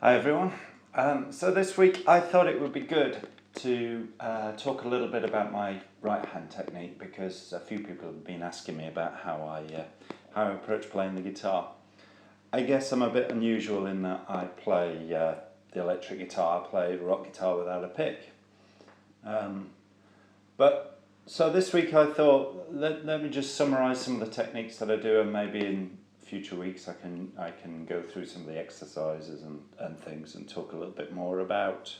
Hi everyone. So this week I thought it would be good to talk a little bit about my right hand technique, because a few people have been asking me about how I approach playing the guitar. I guess I'm a bit unusual in that I play the electric guitar, I play rock guitar without a pick. So this week I thought let me just summarise some of the techniques that I do, and maybe in future weeks I can go through some of the exercises and things and talk a little bit more about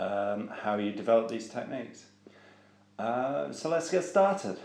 how you develop these techniques. So let's get started.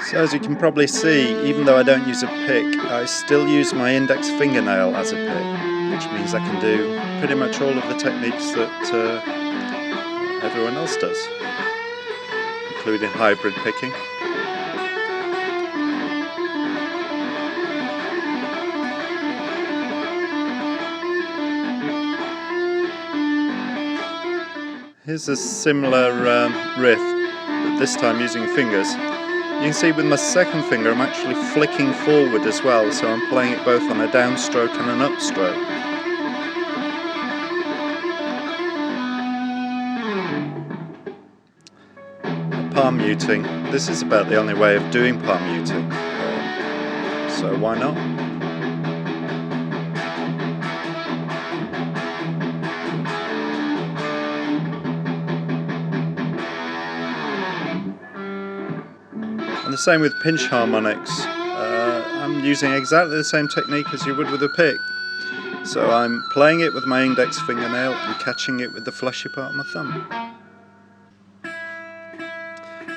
So as you can probably see, even though I don't use a pick, I still use my index fingernail as a pick, which means I can do pretty much all of the techniques that everyone else does, including hybrid picking. Here's a similar riff, but this time using fingers. You can see with my second finger I'm actually flicking forward as well, so I'm playing it both on a downstroke and an upstroke. Palm muting. This is about the only way of doing palm muting, so why not? And the same with pinch harmonics. I'm using exactly the same technique as you would with a pick. So I'm playing it with my index fingernail and catching it with the fleshy part of my thumb.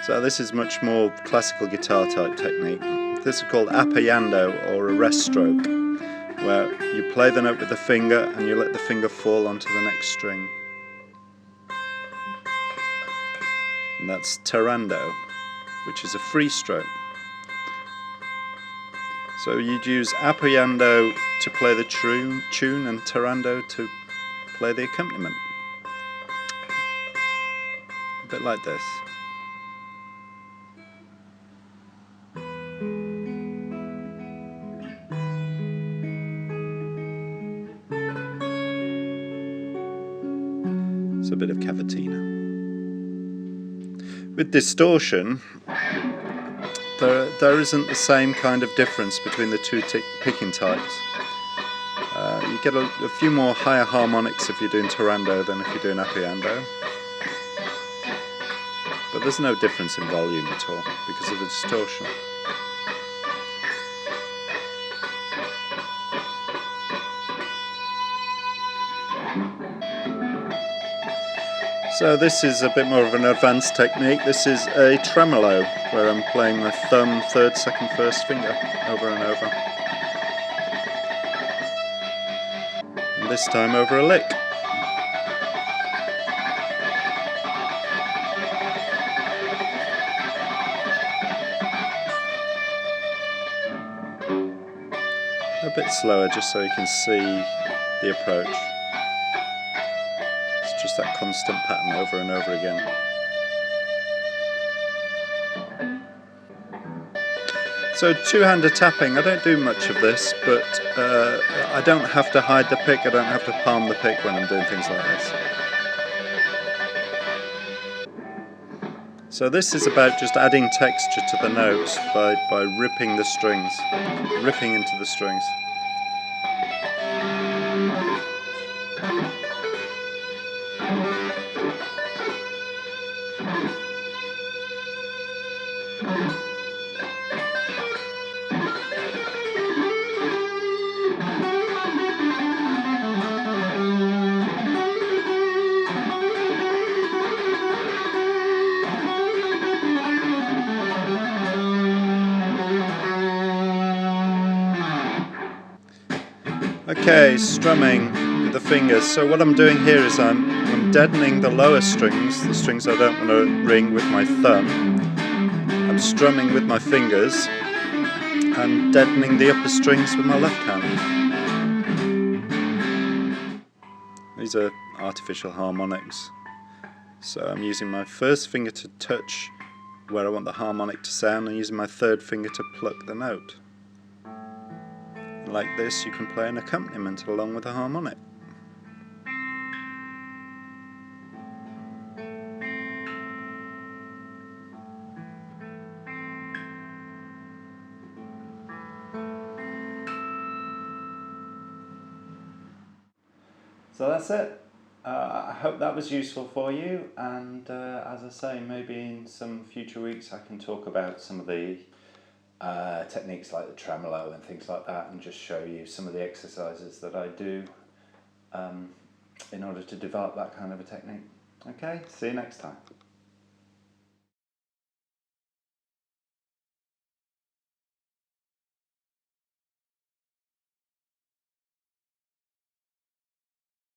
So this is much more classical guitar type technique. This is called Apoyando, or a rest stroke, where you play the note with the finger and you let the finger fall onto the next string. And that's Tirando, which is a free stroke. So you'd use Apoyando to play the tune and Tirando to play the accompaniment. A bit like this. It's a bit of cavatina. With distortion, there isn't the same kind of difference between the two picking types. You get a few more higher harmonics if you're doing Tirando than if you're doing Apoyando. But there's no difference in volume at all because of the distortion. So this is a bit more of an advanced technique. This is a tremolo, where I'm playing my thumb, third, second, first finger over and over. And this time over a lick. A bit slower just so you can see the approach. Just that constant pattern over and over again. So two-handed tapping, I don't do much of this, but I don't have to hide the pick, I don't have to palm the pick when I'm doing things like this. So this is about just adding texture to the notes by ripping the strings, ripping into the strings. Okay, strumming with the fingers. So what I'm doing here is I'm deadening the lower strings, the strings I don't want to ring with my thumb. I'm strumming with my fingers, and deadening the upper strings with my left hand. These are artificial harmonics, so I'm using my first finger to touch where I want the harmonic to sound and using my third finger to pluck the note. Like this, you can play an accompaniment along with a harmonic. So that's it. I hope that was useful for you, and as I say, maybe in some future weeks I can talk about some of the techniques like the tremolo and things like that, and just show you some of the exercises that I do in order to develop that kind of a technique. Okay, see you next time.